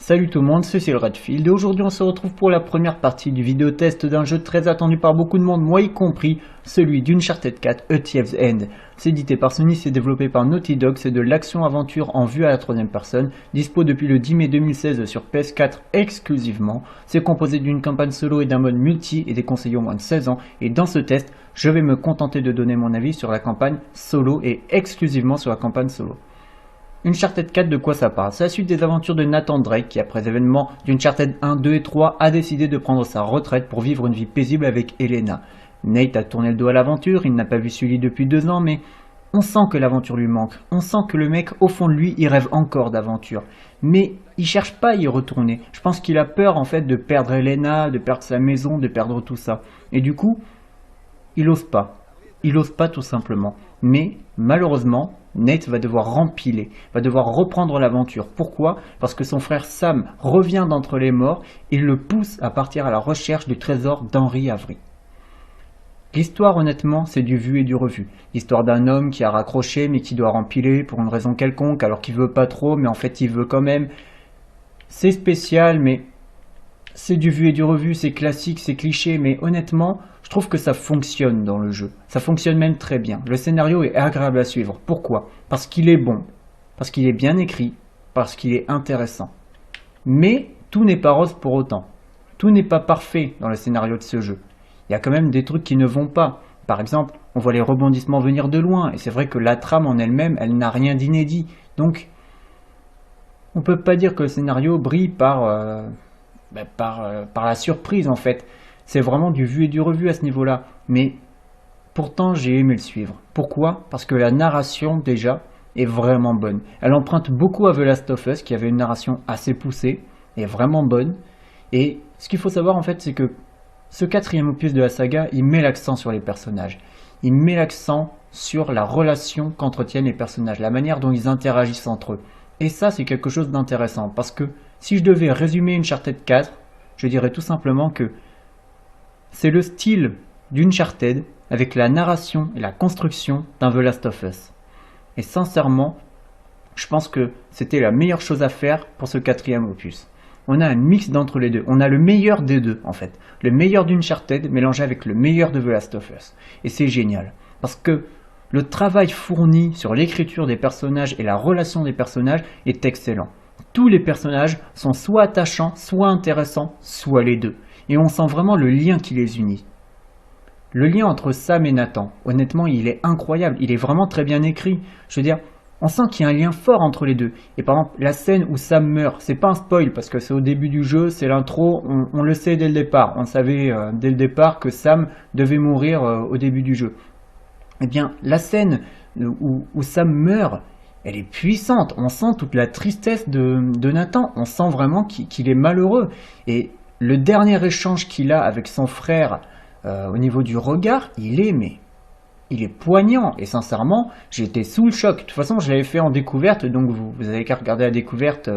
Salut tout le monde, c'est Redfield et aujourd'hui on se retrouve pour la première partie du vidéo test d'un jeu très attendu par beaucoup de monde, moi y compris, celui d'Uncharted 4 A Thief's End. C'est édité par Sony, c'est développé par Naughty Dog, c'est de l'action-aventure en vue à la troisième personne, dispo depuis le 10 mai 2016 sur PS4 exclusivement. C'est composé d'une campagne solo et d'un mode multi et déconseillé aux moins de 16 ans, et dans ce test, je vais me contenter de donner mon avis sur la campagne solo et exclusivement sur la campagne solo. Uncharted 4, de quoi ça parle? C'est la suite des aventures de Nathan Drake qui, après les événements d'Uncharted 1, 2 et 3, a décidé de prendre sa retraite pour vivre une vie paisible avec Elena. Nate a tourné le dos à l'aventure, il n'a pas vu Sully depuis 2 ans, mais on sent que l'aventure lui manque. On sent que le mec, au fond de lui, il rêve encore d'aventure. Mais il cherche pas à y retourner. Je pense qu'il a peur en fait de perdre Elena, de perdre sa maison, de perdre tout ça. Et du coup, il ose pas. Il ose pas tout simplement. Mais malheureusement, Nate va devoir rempiler, va devoir reprendre l'aventure. Pourquoi? Parce que son frère Sam revient d'entre les morts et le pousse à partir à la recherche du trésor d'Henry Avery. L'histoire, honnêtement, c'est du vu et du revu. L'histoire d'un homme qui a raccroché mais qui doit rempiler pour une raison quelconque alors qu'il veut pas trop mais en fait il veut quand même. C'est spécial mais c'est du vu et du revu, c'est classique, c'est cliché, mais honnêtement, je trouve que ça fonctionne dans le jeu. Ça fonctionne même très bien. Le scénario est agréable à suivre. Pourquoi? Parce qu'il est bon, parce qu'il est bien écrit, parce qu'il est intéressant. Mais tout n'est pas rose pour autant. Tout n'est pas parfait dans le scénario de ce jeu. Il y a quand même des trucs qui ne vont pas. Par exemple, on voit les rebondissements venir de loin, et c'est vrai que la trame en elle-même, elle n'a rien d'inédit. Donc, on peut pas dire que le scénario brille par la surprise en fait. C'est vraiment du vu et du revu à ce niveau-là. Mais pourtant, j'ai aimé le suivre. Pourquoi? Parce que la narration, déjà, est vraiment bonne. Elle emprunte beaucoup à The Last of Us, qui avait une narration assez poussée, et vraiment bonne. Et ce qu'il faut savoir, en fait, c'est que ce quatrième opus de la saga, il met l'accent sur les personnages. Il met l'accent sur la relation qu'entretiennent les personnages, la manière dont ils interagissent entre eux. Et ça, c'est quelque chose d'intéressant, parce que si je devais résumer Uncharted 4, je dirais tout simplement que c'est le style d'Uncharted avec la narration et la construction d'un The Last of Us. Et sincèrement, je pense que c'était la meilleure chose à faire pour ce quatrième opus. On a un mix d'entre les deux. On a le meilleur des deux, en fait. Le meilleur d'Uncharted mélangé avec le meilleur de The Last of Us. Et c'est génial. Parce que le travail fourni sur l'écriture des personnages et la relation des personnages est excellent. Tous les personnages sont soit attachants, soit intéressants, soit les deux. Et on sent vraiment le lien qui les unit. Le lien entre Sam et Nathan, honnêtement, il est incroyable. Il est vraiment très bien écrit. Je veux dire, on sent qu'il y a un lien fort entre les deux. Et par exemple, la scène où Sam meurt, c'est pas un spoil parce que c'est au début du jeu, c'est l'intro, on le sait dès le départ. On savait dès le départ que Sam devait mourir au début du jeu. Eh bien, la scène où Sam meurt, elle est puissante. On sent toute la tristesse de Nathan. On sent vraiment qu'il est malheureux. Et le dernier échange qu'il a avec son frère au niveau du regard, il est poignant. Et sincèrement, j'ai été sous le choc. De toute façon, je l'avais fait en découverte, donc vous avez qu'à regarder la découverte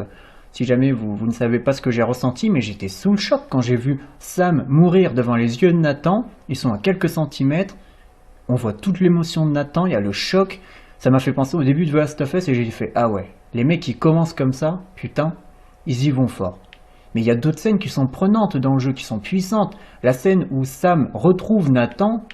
si jamais vous ne savez pas ce que j'ai ressenti. Mais j'étais sous le choc quand j'ai vu Sam mourir devant les yeux de Nathan. Ils sont à quelques centimètres. On voit toute l'émotion de Nathan, il y a le choc. Ça m'a fait penser au début de The Last of Us et j'ai fait « Ah ouais, les mecs qui commencent comme ça, putain, ils y vont fort. » Mais il y a d'autres scènes qui sont prenantes dans le jeu, qui sont puissantes. La scène où Sam retrouve Nathan,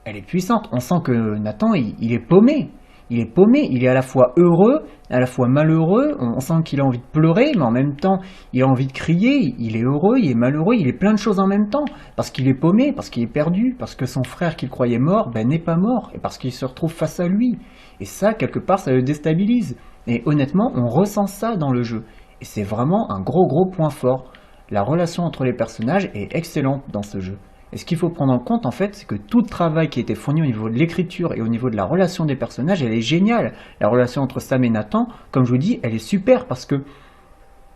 elle est puissante. On sent que Nathan, il est paumé. Il est paumé, il est à la fois heureux, à la fois malheureux. On sent qu'il a envie de pleurer, mais en même temps, il a envie de crier. Il est heureux, il est malheureux, il est plein de choses en même temps. Parce qu'il est paumé, parce qu'il est perdu, parce que son frère qu'il croyait mort, n'est pas mort. Et parce qu'il se retrouve face à lui. Et ça, quelque part, ça le déstabilise. Et honnêtement, on ressent ça dans le jeu. Et c'est vraiment un gros point fort. La relation entre les personnages est excellente dans ce jeu. Et ce qu'il faut prendre en compte, en fait, c'est que tout le travail qui a été fourni au niveau de l'écriture et au niveau de la relation des personnages, elle est géniale. La relation entre Sam et Nathan, comme je vous dis, elle est super parce que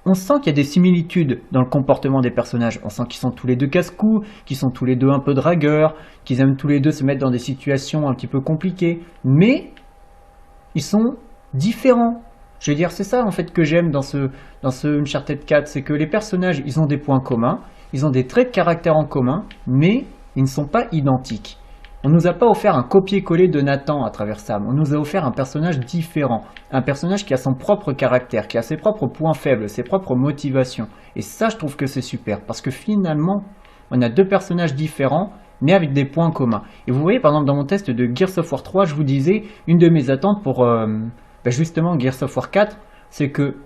on sent qu'il y a des similitudes dans le comportement des personnages. On sent qu'ils sont tous les deux casse-cou, qu'ils sont tous les deux un peu dragueurs, qu'ils aiment tous les deux se mettre dans des situations un petit peu compliquées. Mais ils sont différents. Je veux dire, c'est ça en fait que j'aime dans ce Uncharted 4, c'est que les personnages, ils ont des points communs, ils ont des traits de caractère en commun, mais ils ne sont pas identiques. On nous a pas offert un copier-coller de Nathan à travers Sam, on nous a offert un personnage différent, un personnage qui a son propre caractère, qui a ses propres points faibles, ses propres motivations. Et ça, je trouve que c'est super, parce que finalement, on a deux personnages différents, mais avec des points communs. Et vous voyez, par exemple, dans mon test de Gears of War 3, je vous disais, une de mes attentes pour justement Gears of War 4, c'est que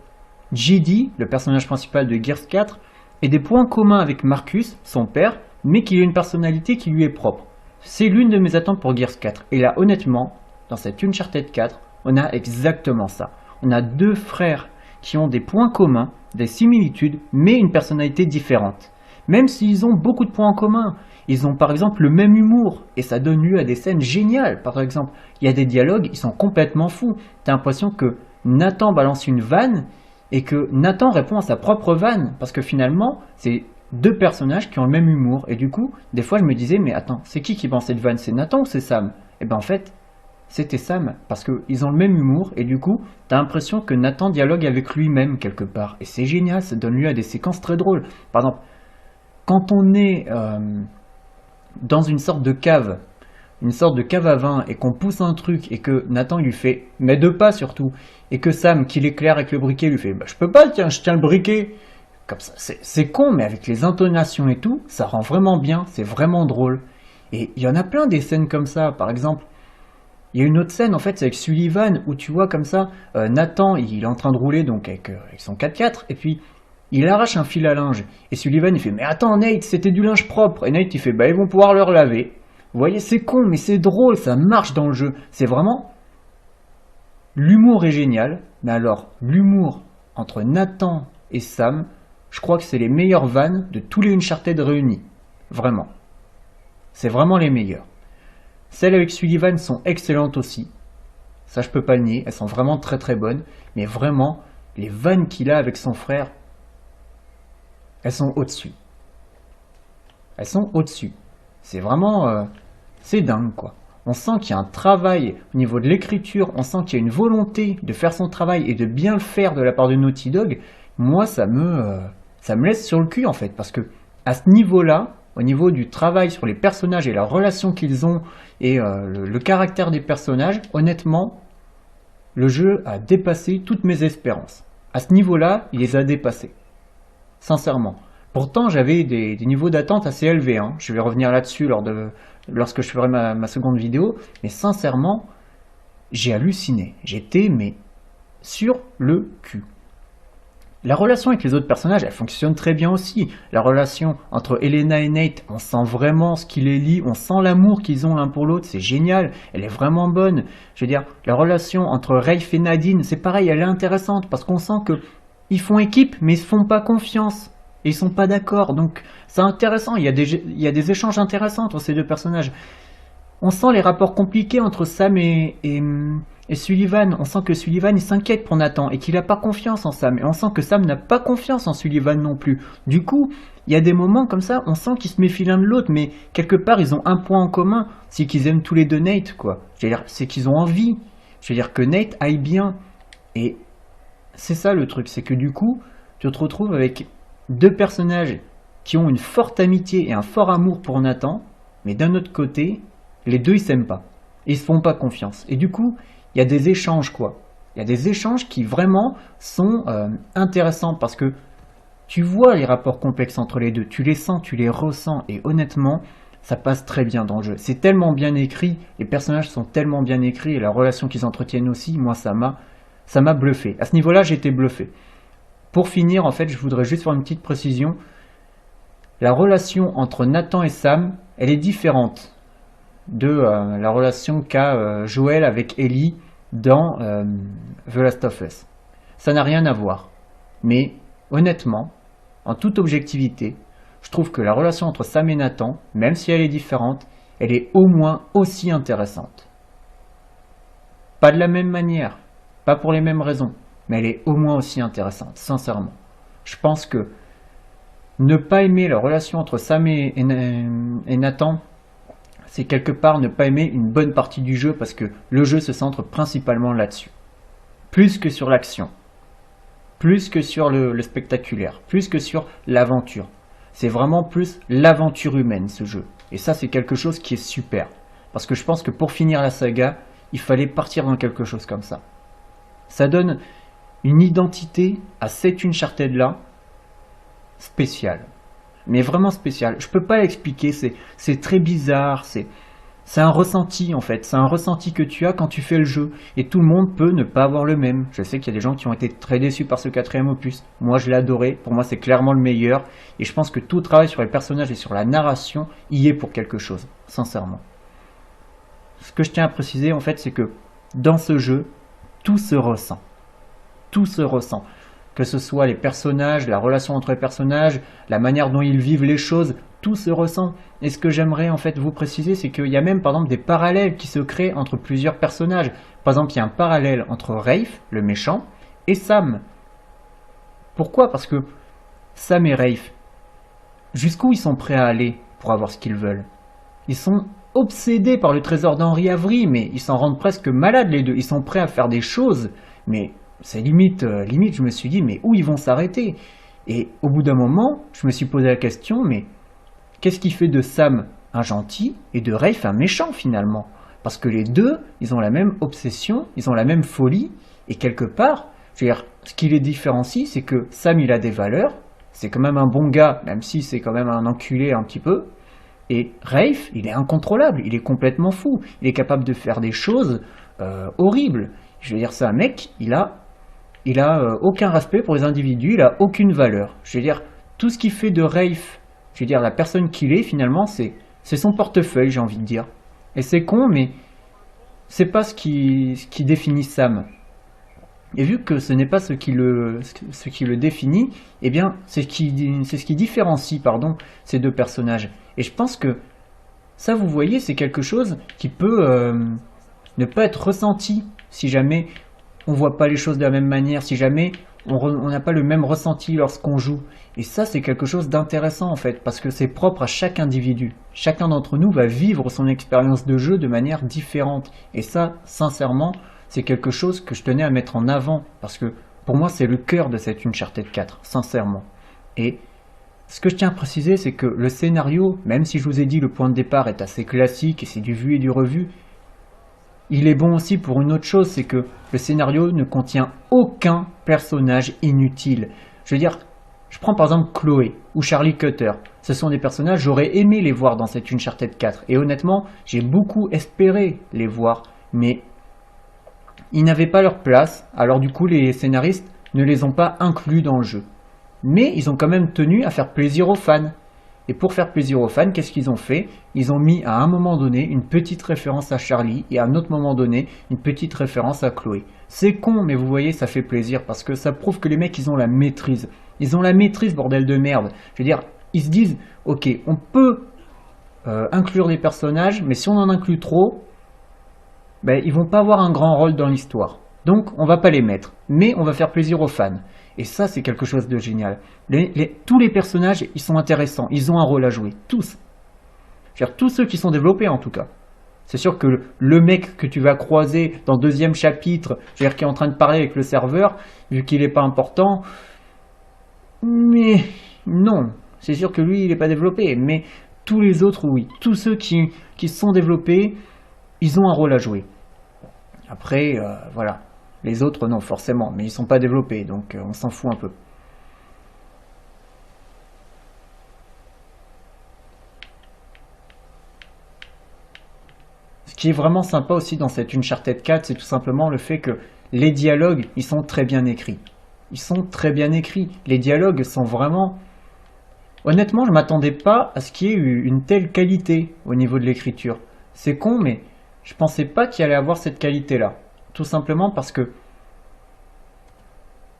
JD, le personnage principal de Gears 4, ait des points communs avec Marcus, son père, mais qu'il ait une personnalité qui lui est propre. C'est l'une de mes attentes pour Gears 4. Et là, honnêtement, dans cette Uncharted 4, on a exactement ça. On a deux frères qui ont des points communs, des similitudes, mais une personnalité différente. Même s'ils ont beaucoup de points en commun. Ils ont par exemple le même humour, et ça donne lieu à des scènes géniales. Par exemple, il y a des dialogues, ils sont complètement fous. T'as l'impression que Nathan balance une vanne, et que Nathan répond à sa propre vanne. Parce que finalement, c'est deux personnages qui ont le même humour. Et du coup, des fois je me disais, mais attends, c'est qui pense cette vanne? C'est Nathan ou c'est Sam? Et ben en fait, c'était Sam, parce qu'ils ont le même humour, et du coup, t'as l'impression que Nathan dialogue avec lui-même quelque part. Et c'est génial, ça donne lieu à des séquences très drôles. Par exemple, quand on est dans une sorte de cave à vin, et qu'on pousse un truc, et que Nathan il lui fait, mais deux pas surtout, et que Sam, qui l'éclaire avec le briquet, lui fait, bah je peux pas, tiens, je tiens le briquet. Comme ça, c'est con, mais avec les intonations et tout, ça rend vraiment bien, c'est vraiment drôle. Et il y en a plein des scènes comme ça. Par exemple, il y a une autre scène, en fait, c'est avec Sullivan, où tu vois comme ça, Nathan, il est en train de rouler donc avec son 4x4, et puis il arrache un fil à linge. Et Sullivan, il fait, mais attends Nate, c'était du linge propre. Et Nate, il fait, bah ils vont pouvoir le relaver. Vous voyez, c'est con, mais c'est drôle, ça marche dans le jeu. C'est vraiment... L'humour est génial, mais alors, l'humour entre Nathan et Sam... Je crois que c'est les meilleures vannes de tous les Uncharted réunis. Vraiment. C'est vraiment les meilleures. Celles avec Sullivan sont excellentes aussi. Ça, je peux pas le nier. Elles sont vraiment très très bonnes. Mais vraiment, les vannes qu'il a avec son frère, elles sont au-dessus. Elles sont au-dessus. C'est vraiment... c'est dingue, quoi. On sent qu'il y a un travail au niveau de l'écriture. On sent qu'il y a une volonté de faire son travail et de bien le faire de la part de Naughty Dog. Moi, ça me laisse sur le cul en fait, parce que à ce niveau-là, au niveau du travail sur les personnages et la relation qu'ils ont et le caractère des personnages, honnêtement, le jeu a dépassé toutes mes espérances. À ce niveau-là, il les a dépassés. Sincèrement. Pourtant, j'avais des niveaux d'attente assez élevés. Hein. Je vais revenir là-dessus lorsque je ferai ma seconde vidéo. Mais sincèrement, j'ai halluciné. J'étais mais sur le cul. La relation avec les autres personnages, elle fonctionne très bien aussi. La relation entre Elena et Nate, on sent vraiment ce qui les lie, on sent l'amour qu'ils ont l'un pour l'autre, c'est génial, elle est vraiment bonne. Je veux dire, la relation entre Rafe et Nadine, c'est pareil, elle est intéressante, parce qu'on sent que ils font équipe, mais ils se font pas confiance, et ils sont pas d'accord, donc c'est intéressant, il y a des échanges intéressants entre ces deux personnages. On sent les rapports compliqués entre Sam et Sullivan. On sent que Sullivan il s'inquiète pour Nathan et qu'il n'a pas confiance en Sam. Et on sent que Sam n'a pas confiance en Sullivan non plus. Du coup, il y a des moments comme ça, on sent qu'ils se méfient l'un de l'autre, mais quelque part ils ont un point en commun, c'est qu'ils aiment tous les deux Nate, quoi. Je veux dire, c'est qu'ils ont envie. Je veux dire que Nate aille bien. Et c'est ça le truc, c'est que du coup, tu te retrouves avec deux personnages qui ont une forte amitié et un fort amour pour Nathan, mais d'un autre côté, les deux ils s'aiment pas. Ils se font pas confiance. Et du coup, il y a des échanges, quoi. Il y a des échanges qui vraiment sont intéressants parce que tu vois les rapports complexes entre les deux. Tu les sens, tu les ressens. Et honnêtement, ça passe très bien dans le jeu. C'est tellement bien écrit. Les personnages sont tellement bien écrits et la relation qu'ils entretiennent aussi, moi, ça m'a bluffé. À ce niveau-là, j'ai été bluffé. Pour finir, en fait, je voudrais juste faire une petite précision. La relation entre Nathan et Sam, elle est différente de la relation qu'a Joel avec Ellie dans The Last of Us. Ça n'a rien à voir. Mais honnêtement, en toute objectivité, je trouve que la relation entre Sam et Nathan, même si elle est différente, elle est au moins aussi intéressante. Pas de la même manière, pas pour les mêmes raisons, mais elle est au moins aussi intéressante, sincèrement. Je pense que ne pas aimer la relation entre Sam et Nathan, c'est quelque part ne pas aimer une bonne partie du jeu parce que le jeu se centre principalement là-dessus. Plus que sur l'action, plus que sur le spectaculaire, plus que sur l'aventure. C'est vraiment plus l'aventure humaine ce jeu. Et ça c'est quelque chose qui est super. Parce que je pense que pour finir la saga, il fallait partir dans quelque chose comme ça. Ça donne une identité à cette Uncharted là, spéciale. Mais vraiment spéciale. Je peux pas l'expliquer, c'est très bizarre, c'est un ressenti en fait, c'est un ressenti que tu as quand tu fais le jeu. Et tout le monde peut ne pas avoir le même. Je sais qu'il y a des gens qui ont été très déçus par ce quatrième opus. Moi je l'ai adoré, pour moi c'est clairement le meilleur. Et je pense que tout le travail sur les personnages et sur la narration y est pour quelque chose, sincèrement. Ce que je tiens à préciser en fait, c'est que dans ce jeu, tout se ressent. Tout se ressent. Que ce soit les personnages, la relation entre les personnages, la manière dont ils vivent les choses, tout se ressent. Et ce que j'aimerais en fait vous préciser, c'est qu'il y a même par exemple des parallèles qui se créent entre plusieurs personnages. Par exemple, il y a un parallèle entre Rafe, le méchant, et Sam. Pourquoi? Parce que Sam et Rafe, jusqu'où ils sont prêts à aller pour avoir ce qu'ils veulent? Ils sont obsédés par le trésor d'Henri Avery, mais ils s'en rendent presque malades les deux. Ils sont prêts à faire des choses, mais c'est limite, je me suis dit, mais où ils vont s'arrêter? Et au bout d'un moment, je me suis posé la question, mais qu'est-ce qui fait de Sam un gentil et de Rafe un méchant finalement? Parce que les deux, ils ont la même obsession, ils ont la même folie, et quelque part, je veux dire, ce qui les différencie, c'est que Sam, il a des valeurs, c'est quand même un bon gars, même si c'est quand même un enculé un petit peu, et Rafe, il est incontrôlable, il est complètement fou, il est capable de faire des choses horribles. Je veux dire, c'est un mec, il a aucun respect pour les individus, il a aucune valeur. Je veux dire, tout ce qui fait de Rafe, je veux dire, la personne qu'il est, finalement, c'est son portefeuille, j'ai envie de dire. Et c'est con, mais c'est pas ce qui définit Sam. Et vu que ce n'est pas ce qui le définit, eh bien, c'est ce qui différencie, ces deux personnages. Et je pense que ça, vous voyez, c'est quelque chose qui peut ne pas être ressenti si jamais on voit pas les choses de la même manière, si jamais on n'a pas le même ressenti lorsqu'on joue. Et ça, c'est quelque chose d'intéressant en fait, parce que c'est propre à chaque individu. Chacun d'entre nous va vivre son expérience de jeu de manière différente. Et ça, sincèrement, c'est quelque chose que je tenais à mettre en avant, parce que pour moi, c'est le cœur de cette Uncharted 4, sincèrement. Et ce que je tiens à préciser, c'est que le scénario, même si je vous ai dit le point de départ est assez classique et c'est du vu et du revu, il est bon aussi pour une autre chose, c'est que le scénario ne contient aucun personnage inutile. Je veux dire, je prends par exemple Chloé ou Charlie Cutter. Ce sont des personnages, j'aurais aimé les voir dans cette Uncharted 4. Et honnêtement, j'ai beaucoup espéré les voir, mais ils n'avaient pas leur place, alors du coup les scénaristes ne les ont pas inclus dans le jeu. Mais ils ont quand même tenu à faire plaisir aux fans. Et pour faire plaisir aux fans, qu'est-ce qu'ils ont fait? Ils ont mis à un moment donné une petite référence à Charlie et à un autre moment donné une petite référence à Chloé. C'est con, mais vous voyez, ça fait plaisir parce que ça prouve que les mecs, ils ont la maîtrise. Ils ont la maîtrise, bordel de merde. Je veux dire, ils se disent, ok, on peut inclure des personnages, mais si on en inclut trop, ben, ils vont pas avoir un grand rôle dans l'histoire. Donc, on va pas les mettre, mais on va faire plaisir aux fans. Et ça, c'est quelque chose de génial. Tous les personnages, ils sont intéressants. Ils ont un rôle à jouer. Tous. Je veux dire, tous ceux qui sont développés, en tout cas. C'est sûr que le mec que tu vas croiser dans le deuxième chapitre, je veux dire, qui est en train de parler avec le serveur, vu qu'il n'est pas important, mais non. C'est sûr que lui, il n'est pas développé. Mais tous les autres, oui. Tous ceux qui sont développés, ils ont un rôle à jouer. Après, voilà. Les autres, non, forcément, mais ils ne sont pas développés, donc on s'en fout un peu. Ce qui est vraiment sympa aussi dans cette Uncharted 4, c'est tout simplement le fait que les dialogues, ils sont très bien écrits. Ils sont très bien écrits. Les dialogues sont vraiment... Honnêtement, je ne m'attendais pas à ce qu'il y ait eu une telle qualité au niveau de l'écriture. C'est con, mais je ne pensais pas qu'il allait avoir cette qualité-là. Tout simplement parce que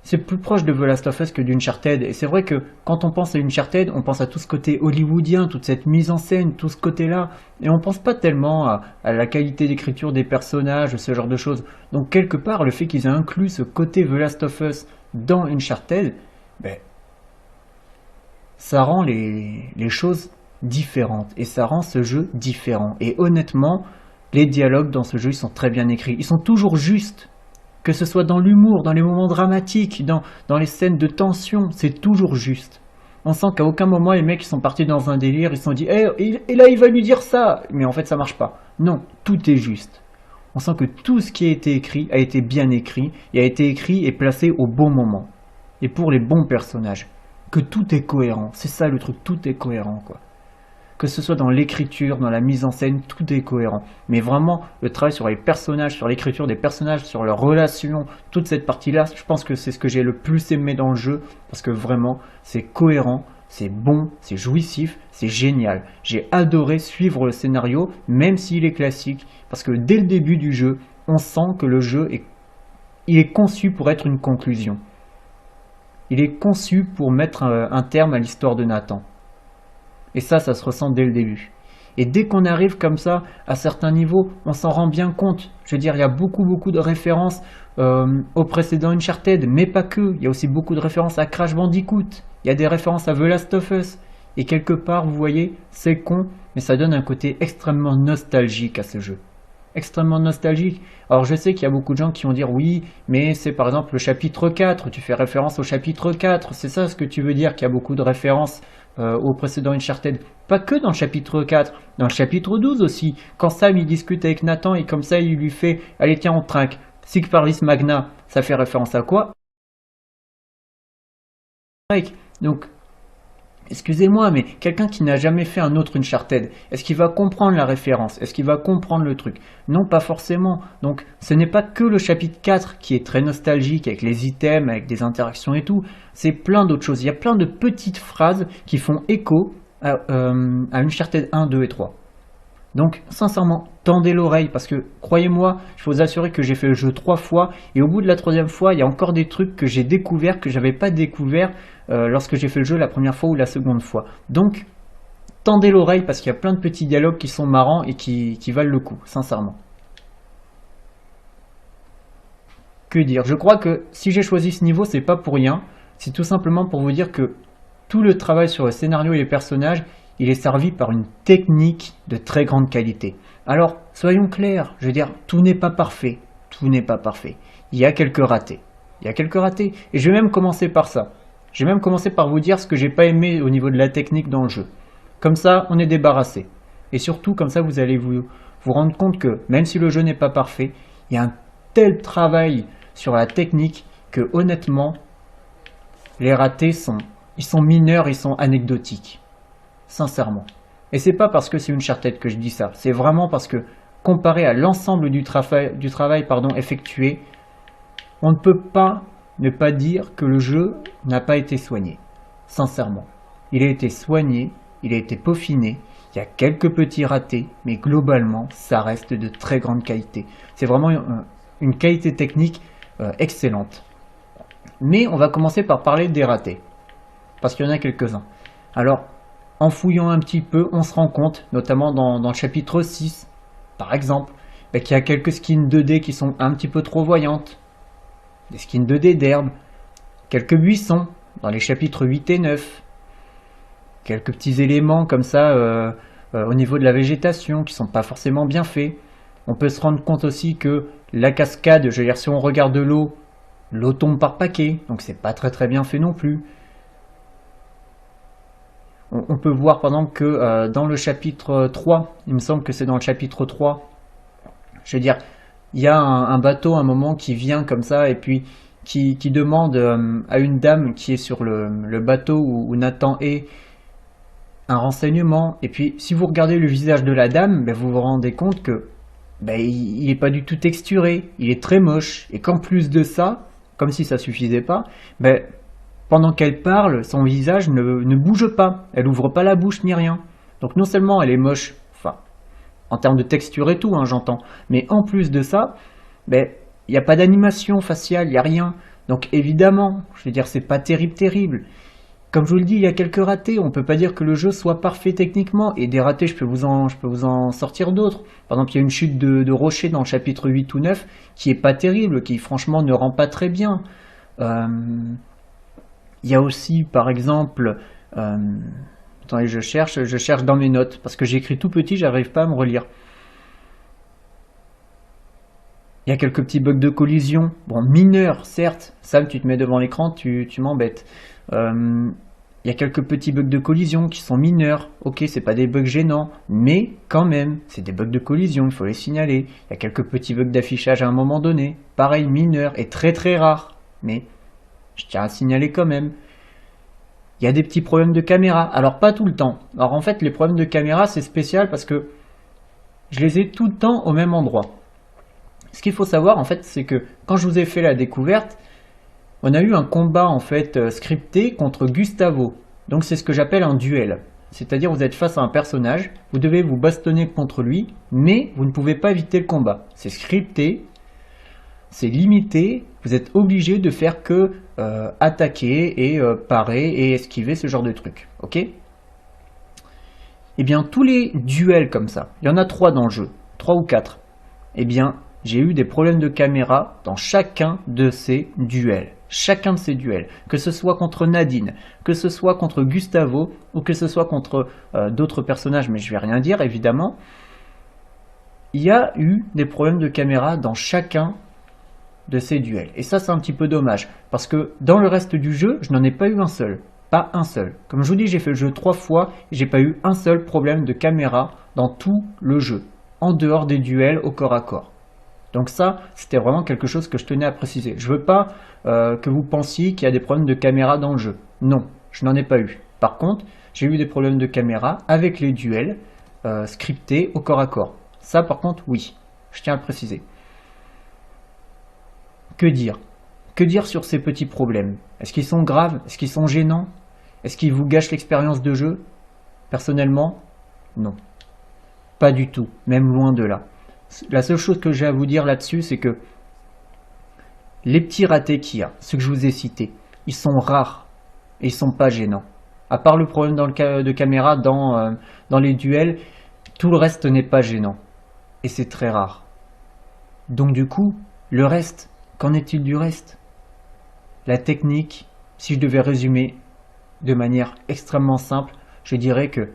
c'est plus proche de The Last of Us que d'Uncharted. Et c'est vrai que quand on pense à Uncharted, on pense à tout ce côté hollywoodien, toute cette mise en scène, tout ce côté-là. Et on pense pas tellement à la qualité d'écriture des personnages, ce genre de choses. Donc quelque part, le fait qu'ils aient inclus ce côté The Last of Us dans Uncharted, ben, ça rend les choses différentes. Et ça rend ce jeu différent. Et honnêtement, les dialogues dans ce jeu, ils sont très bien écrits. Ils sont toujours justes. Que ce soit dans l'humour, dans les moments dramatiques, dans les scènes de tension, c'est toujours juste. On sent qu'à aucun moment les mecs ils sont partis dans un délire, ils se sont dit et là il va lui dire ça, mais en fait ça marche pas. Non, tout est juste. On sent que tout ce qui a été écrit a été bien écrit, et a été écrit et placé au bon moment. Et pour les bons personnages. Que tout est cohérent, c'est ça le truc, tout est cohérent quoi. Que ce soit dans l'écriture, dans la mise en scène, tout est cohérent. Mais vraiment, le travail sur les personnages, sur l'écriture des personnages, sur leurs relations, toute cette partie-là, je pense que c'est ce que j'ai le plus aimé dans le jeu, parce que vraiment, c'est cohérent, c'est bon, c'est jouissif, c'est génial. J'ai adoré suivre le scénario, même s'il est classique, parce que dès le début du jeu, on sent que le jeu est conçu pour être une conclusion. Il est conçu pour mettre un terme à l'histoire de Nathan. Et ça se ressent dès le début. Et dès qu'on arrive comme ça, à certains niveaux, on s'en rend bien compte. Je veux dire, il y a beaucoup de références au précédent Uncharted, mais pas que. Il y a aussi beaucoup de références à Crash Bandicoot. Il y a des références à The Last of Us. Et quelque part, vous voyez, c'est con, mais ça donne un côté extrêmement nostalgique à ce jeu. Extrêmement nostalgique. Alors je sais qu'il y a beaucoup de gens qui vont dire oui, mais c'est par exemple le chapitre 4, tu fais référence au chapitre 4, c'est ça ce que tu veux dire, qu'il y a beaucoup de références au précédent Uncharted. Pas que dans le chapitre 4, dans le chapitre 12 aussi, quand Sam il discute avec Nathan et comme ça il lui fait « Allez tiens on trinque ». Sic Parvis Magna, ça fait référence à quoi? Donc excusez-moi, mais quelqu'un qui n'a jamais fait un autre Uncharted, est-ce qu'il va comprendre la référence? Est-ce qu'il va comprendre le truc? Non, pas forcément. Donc, ce n'est pas que le chapitre 4 qui est très nostalgique avec les items, avec des interactions et tout. C'est plein d'autres choses. Il y a plein de petites phrases qui font écho à Uncharted 1, 2 et 3. Donc, sincèrement, tendez l'oreille parce que, croyez-moi, je peux vous assurer que j'ai fait le jeu 3 fois et au bout de la 3e fois, il y a encore des trucs que j'ai découverts que j'avais pas découvert lorsque j'ai fait le jeu la première fois ou la seconde fois. Donc, tendez l'oreille parce qu'il y a plein de petits dialogues qui sont marrants et qui valent le coup, sincèrement. Que dire? Je crois que si j'ai choisi ce niveau, c'est pas pour rien. C'est tout simplement pour vous dire que tout le travail sur le scénario et les personnages, il est servi par une technique de très grande qualité. Alors, soyons clairs, je veux dire, tout n'est pas parfait. Tout n'est pas parfait. Il y a quelques ratés. Il y a quelques ratés. Et je vais même commencer par ça. Je vais même commencer par vous dire ce que j'ai pas aimé au niveau de la technique dans le jeu. Comme ça, on est débarrassé. Et surtout, comme ça, vous allez vous rendre compte que, même si le jeu n'est pas parfait, il y a un tel travail sur la technique que, honnêtement, les ratés ils sont mineurs, ils sont anecdotiques. Sincèrement. Et c'est pas parce que c'est Uncharted que je dis ça. C'est vraiment parce que, comparé à l'ensemble du travail effectué, on ne peut pas ne pas dire que le jeu n'a pas été soigné. Sincèrement. Il a été soigné, il a été peaufiné, il y a quelques petits ratés, mais globalement, ça reste de très grande qualité. C'est vraiment une qualité technique excellente. Mais on va commencer par parler des ratés. Parce qu'il y en a quelques-uns. Alors, en fouillant un petit peu, on se rend compte, notamment dans le chapitre 6, par exemple, qu'il y a quelques skins 2D qui sont un petit peu trop voyantes. Des skins 2D d'herbe, quelques buissons dans les chapitres 8 et 9, quelques petits éléments comme ça au niveau de la végétation qui sont pas forcément bien faits. On peut se rendre compte aussi que la cascade, je veux dire si on regarde l'eau tombe par paquet, donc c'est pas très bien fait non plus. On peut voir par exemple que dans le chapitre 3, il me semble que c'est dans le chapitre 3, je veux dire, il y a un bateau à un moment qui vient comme ça et puis qui demande à une dame qui est sur le bateau où Nathan est un renseignement. Et puis si vous regardez le visage de la dame, vous vous rendez compte que il n'est pas du tout texturé, il est très moche. Et qu'en plus de ça, comme si ça suffisait pas, pendant qu'elle parle, son visage ne bouge pas. Elle ouvre pas la bouche ni rien. Donc non seulement elle est moche, enfin, en termes de texture et tout, j'entends. Mais en plus de ça, il n'y a pas d'animation faciale, il n'y a rien. Donc évidemment, je veux dire, c'est pas terrible. Comme je vous le dis, il y a quelques ratés. On peut pas dire que le jeu soit parfait techniquement. Et des ratés, je peux vous en sortir d'autres. Par exemple, il y a une chute de rocher dans le chapitre 8 ou 9 qui est pas terrible, qui franchement ne rend pas très bien. Il y a aussi, par exemple, attendez, je cherche dans mes notes, parce que j'écris tout petit, j'arrive pas à me relire. Il y a quelques petits bugs de collision, bon, mineurs, certes. Sam, tu te mets devant l'écran, tu m'embêtes. Il y a quelques petits bugs de collision qui sont mineurs. Ok, c'est pas des bugs gênants, mais quand même, c'est des bugs de collision, il faut les signaler. Il y a quelques petits bugs d'affichage à un moment donné. Pareil, mineurs et très très rares. Mais je tiens à signaler quand même. Il y a des petits problèmes de caméra. Alors pas tout le temps. Alors en fait, les problèmes de caméra, c'est spécial parce que je les ai tout le temps au même endroit. Ce qu'il faut savoir en fait, c'est que quand je vous ai fait la découverte, on a eu un combat en fait scripté contre Gustavo. Donc c'est ce que j'appelle un duel. C'est-à-dire vous êtes face à un personnage, vous devez vous bastonner contre lui, mais vous ne pouvez pas éviter le combat. C'est scripté, c'est limité, vous êtes obligé de faire que attaquer et parer et esquiver ce genre de truc. Ok? Eh bien tous les duels comme ça, il y en a 3 dans le jeu, 3 ou 4. Eh bien j'ai eu des problèmes de caméra dans chacun de ces duels. Chacun de ces duels, que ce soit contre Nadine, que ce soit contre Gustavo, ou que ce soit contre d'autres personnages, mais je vais rien dire évidemment, il y a eu des problèmes de caméra dans chacun de ces duels. Et ça c'est un petit peu dommage, parce que dans le reste du jeu, je n'en ai pas eu un seul. Pas un seul. Comme je vous dis, j'ai fait le jeu 3 fois, et j'ai pas eu un seul problème de caméra dans tout le jeu, en dehors des duels au corps à corps. Donc ça, c'était vraiment quelque chose que je tenais à préciser. Je veux pas que vous pensiez qu'il y a des problèmes de caméra dans le jeu. Non, je n'en ai pas eu. Par contre, j'ai eu des problèmes de caméra avec les duels scriptés au corps à corps. Ça, par contre, oui, je tiens à le préciser. Que dire? Que dire sur ces petits problèmes? Est-ce qu'ils sont graves? Est-ce qu'ils sont gênants? Est-ce qu'ils vous gâchent l'expérience de jeu? Personnellement, non. Pas du tout, même loin de là. La seule chose que j'ai à vous dire là-dessus, c'est que les petits ratés qu'il y a, ceux que je vous ai cités, ils sont rares et ils sont pas gênants. À part le problème de caméra dans les duels, tout le reste n'est pas gênant. Et c'est très rare. Donc du coup, le reste, qu'en est-il du reste? La technique, si je devais résumer de manière extrêmement simple, je dirais que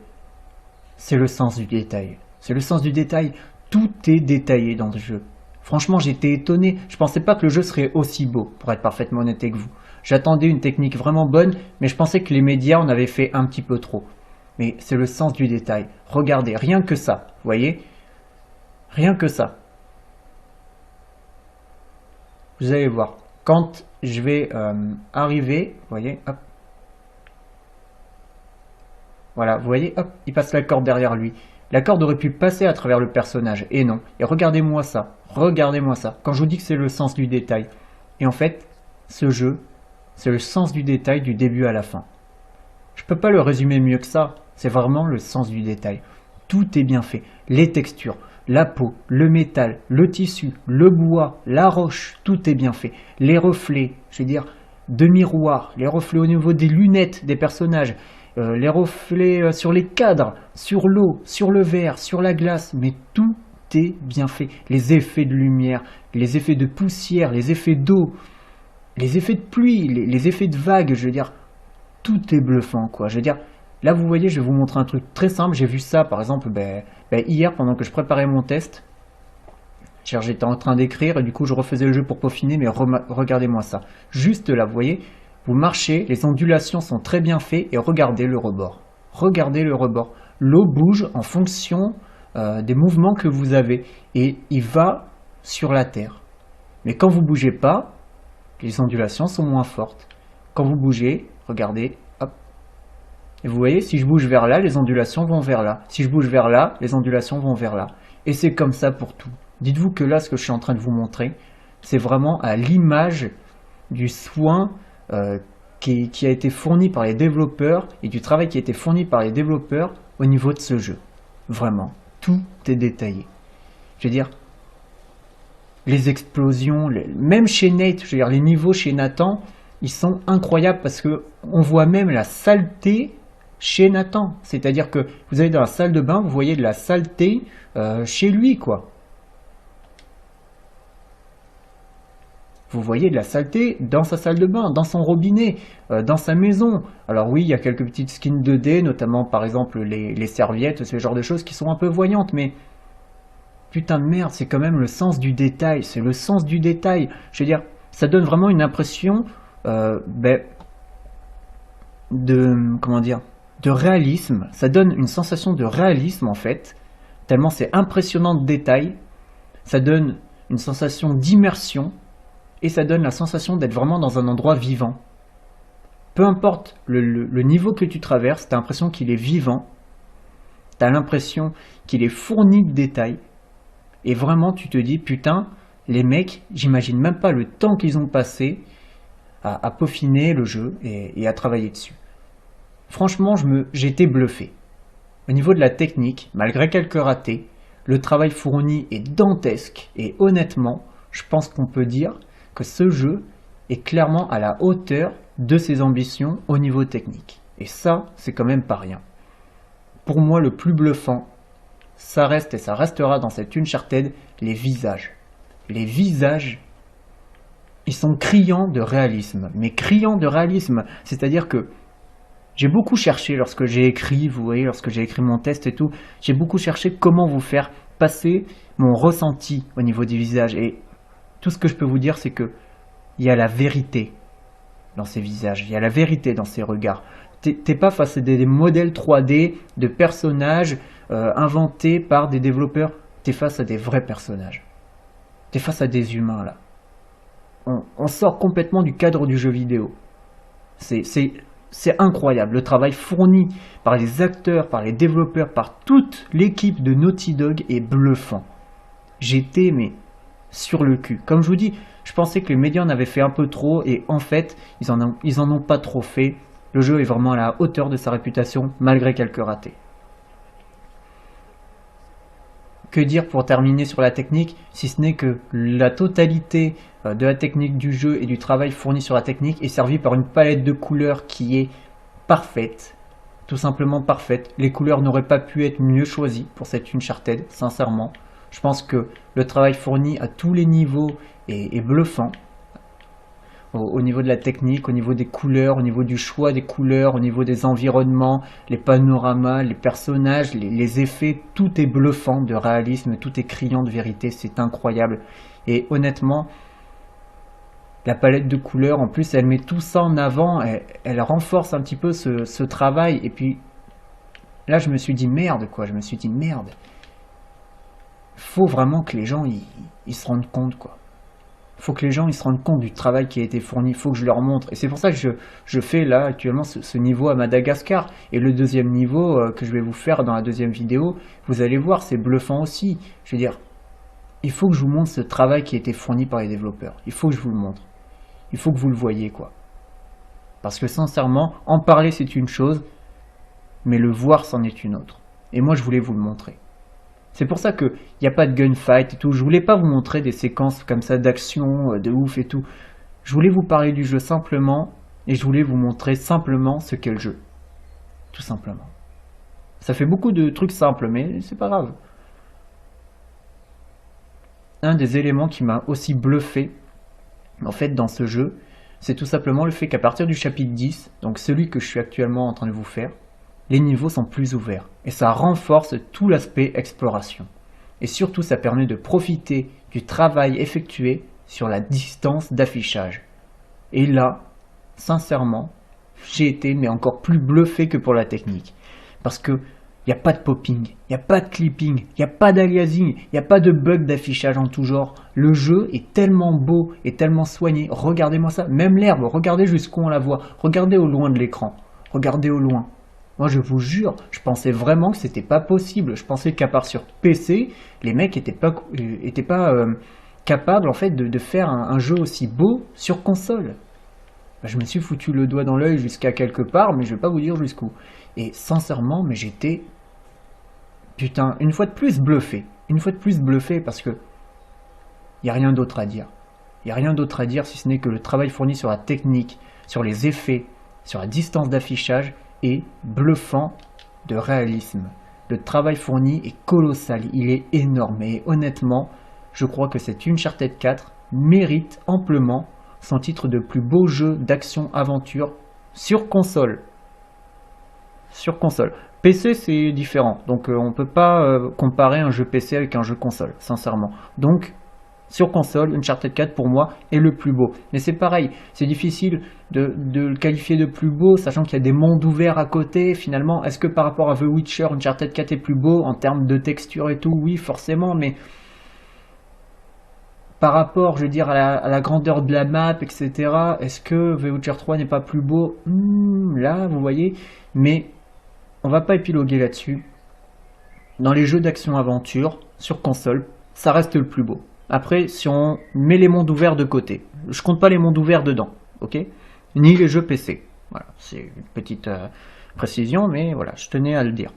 c'est le sens du détail. C'est le sens du détail. Tout est détaillé dans le jeu. Franchement, j'étais étonné. Je pensais pas que le jeu serait aussi beau, pour être parfaitement honnête avec vous. J'attendais une technique vraiment bonne, mais je pensais que les médias en avaient fait un petit peu trop. Mais c'est le sens du détail. Regardez, rien que ça, vous voyez? Rien que ça. Vous allez voir. Quand je vais arriver, vous voyez, hop. Voilà, vous voyez, hop, il passe la corde derrière lui. La corde aurait pu passer à travers le personnage, et non. Et regardez-moi ça, regardez-moi ça. Quand je vous dis que c'est le sens du détail. Et en fait, ce jeu, c'est le sens du détail du début à la fin. Je peux pas le résumer mieux que ça. C'est vraiment le sens du détail. Tout est bien fait. Les textures, la peau, le métal, le tissu, le bois, la roche, tout est bien fait. Les reflets, je veux dire, de miroir, les reflets au niveau des lunettes des personnages, les reflets sur les cadres, sur l'eau, sur le verre, sur la glace, mais tout est bien fait. Les effets de lumière, les effets de poussière, les effets d'eau, les effets de pluie, les effets de vagues, je veux dire, tout est bluffant, quoi. Je veux dire, là vous voyez, je vais vous montrer un truc très simple. J'ai vu ça par exemple hier pendant que je préparais mon test. J'étais en train d'écrire et du coup je refaisais le jeu pour peaufiner, mais regardez-moi ça. Juste là, vous voyez, vous marchez, les ondulations sont très bien faites et regardez le rebord. Regardez le rebord. L'eau bouge en fonction des mouvements que vous avez et il va sur la terre. Mais quand vous bougez pas, les ondulations sont moins fortes. Quand vous bougez, regardez, hop. Et vous voyez, si je bouge vers là, les ondulations vont vers là. Si je bouge vers là, les ondulations vont vers là. Et c'est comme ça pour tout. Dites-vous que là, ce que je suis en train de vous montrer, c'est vraiment à l'image du soin qui a été fourni par les développeurs et du travail qui a été fourni par les développeurs au niveau de ce jeu. Vraiment, tout est détaillé. Je veux dire, les explosions, même chez Nate, je veux dire, les niveaux chez Nathan, ils sont incroyables parce que on voit même la saleté chez Nathan. C'est-à-dire que vous allez dans la salle de bain, vous voyez de la saleté chez lui, quoi. Vous voyez de la saleté dans sa salle de bain, dans son robinet, dans sa maison. Alors oui, il y a quelques petites skins 2D, notamment par exemple les serviettes, ce genre de choses qui sont un peu voyantes, mais putain de merde, c'est quand même le sens du détail, c'est le sens du détail. Je veux dire, ça donne vraiment une impression comment dire, de réalisme. Ça donne une sensation de réalisme en fait, tellement c'est impressionnant de détails. Ça donne une sensation d'immersion et ça donne la sensation d'être vraiment dans un endroit vivant. Peu importe le niveau que tu traverses, tu as l'impression qu'il est vivant, tu as l'impression qu'il est fourni de détails et vraiment tu te dis putain, les mecs, j'imagine même pas le temps qu'ils ont passé à peaufiner le jeu et à travailler dessus. Franchement, j'ai été bluffé. Au niveau de la technique, malgré quelques ratés, le travail fourni est dantesque et honnêtement, je pense qu'on peut dire que ce jeu est clairement à la hauteur de ses ambitions au niveau technique. Et ça, c'est quand même pas rien. Pour moi, le plus bluffant, ça reste et ça restera dans cette Uncharted, les visages. Les visages, ils sont criants de réalisme. Mais criants de réalisme, c'est-à-dire que j'ai beaucoup cherché lorsque j'ai écrit, vous voyez, lorsque j'ai écrit mon test et tout, j'ai beaucoup cherché comment vous faire passer mon ressenti au niveau des visages. Et tout ce que je peux vous dire, c'est que il y a la vérité dans ces visages, il y a la vérité dans ces regards. T'es pas face à des modèles 3D de personnages inventés par des développeurs, t'es face à des vrais personnages. T'es face à des humains là. On sort complètement du cadre du jeu vidéo. C'est incroyable, le travail fourni par les acteurs, par les développeurs, par toute l'équipe de Naughty Dog est bluffant. J'étais mais sur le cul. Comme je vous dis, je pensais que les médias en avaient fait un peu trop et en fait, ils en ont pas trop fait. Le jeu est vraiment à la hauteur de sa réputation malgré quelques ratés. Que dire pour terminer sur la technique, si ce n'est que la totalité de la technique du jeu et du travail fourni sur la technique est servie par une palette de couleurs qui est parfaite, tout simplement parfaite. Les couleurs n'auraient pas pu être mieux choisies pour cette Uncharted, sincèrement. Je pense que le travail fourni à tous les niveaux est bluffant. Au niveau de la technique, au niveau des couleurs, au niveau du choix des couleurs, au niveau des environnements, les panoramas, les personnages, les effets, tout est bluffant de réalisme, tout est criant de vérité, c'est incroyable. Et honnêtement, la palette de couleurs, en plus, elle met tout ça en avant, elle renforce un petit peu ce travail. Et puis là, je me suis dit merde, quoi, faut vraiment que les gens ils se rendent compte, quoi. Faut que les gens ils se rendent compte du travail qui a été fourni, il faut que je leur montre. Et c'est pour ça que je fais là actuellement ce niveau à Madagascar. Et le deuxième niveau que je vais vous faire dans la deuxième vidéo, vous allez voir, c'est bluffant aussi. Je veux dire, il faut que je vous montre ce travail qui a été fourni par les développeurs. Il faut que je vous le montre. Il faut que vous le voyez, quoi. Parce que sincèrement, en parler c'est une chose, mais le voir c'en est une autre. Et moi je voulais vous le montrer. C'est pour ça qu'il n'y a pas de gunfight et tout. Je voulais pas vous montrer des séquences comme ça d'action, de ouf et tout. Je voulais vous parler du jeu simplement et je voulais vous montrer simplement ce qu'est le jeu. Tout simplement. Ça fait beaucoup de trucs simples, mais c'est pas grave. Un des éléments qui m'a aussi bluffé, en fait, dans ce jeu, c'est tout simplement le fait qu'à partir du chapitre 10, donc celui que je suis actuellement en train de vous faire, les niveaux sont plus ouverts et ça renforce tout l'aspect exploration. Et surtout, ça permet de profiter du travail effectué sur la distance d'affichage. Et là, sincèrement, j'ai été mais encore plus bluffé que pour la technique. Parce que il n'y a pas de popping, il n'y a pas de clipping, il n'y a pas d'aliasing, il n'y a pas de bug d'affichage en tout genre. Le jeu est tellement beau et tellement soigné. Regardez-moi ça, même l'herbe, regardez jusqu'où on la voit. Regardez au loin de l'écran, regardez au loin. Moi je vous jure, je pensais vraiment que c'était pas possible. Je pensais qu'à part sur PC, les mecs étaient pas capables en fait de faire un jeu aussi beau sur console. Je me suis foutu le doigt dans l'œil jusqu'à quelque part, mais je vais pas vous dire jusqu'où. Et sincèrement, mais j'étais putain, une fois de plus bluffé. Une fois de plus bluffé parce que y a rien d'autre à dire. Il y a rien d'autre à dire si ce n'est que le travail fourni sur la technique, sur les effets, sur la distance d'affichage est bluffant de réalisme. Le travail fourni est colossal, il est énorme et honnêtement, je crois que cette Uncharted 4 mérite amplement son titre de plus beau jeu d'action-aventure sur console. Sur console. PC c'est différent, donc on ne peut pas comparer un jeu PC avec un jeu console, sincèrement. Donc Sur console, Uncharted 4 pour moi est le plus beau. Mais c'est pareil, c'est difficile de le qualifier de plus beau, sachant qu'il y a des mondes ouverts à côté. Finalement, est-ce que par rapport à The Witcher, Uncharted 4 est plus beau en termes de texture et tout? Oui, forcément, mais par rapport, je veux dire, à la grandeur de la map, etc., est-ce que The Witcher 3 n'est pas plus beau? Là, vous voyez, mais on va pas épiloguer là-dessus. Dans les jeux d'action-aventure, sur console, ça reste le plus beau. Après, si on met les mondes ouverts de côté, je compte pas les mondes ouverts dedans, ok? Ni les jeux PC. Voilà, c'est une petite précision, mais voilà, je tenais à le dire.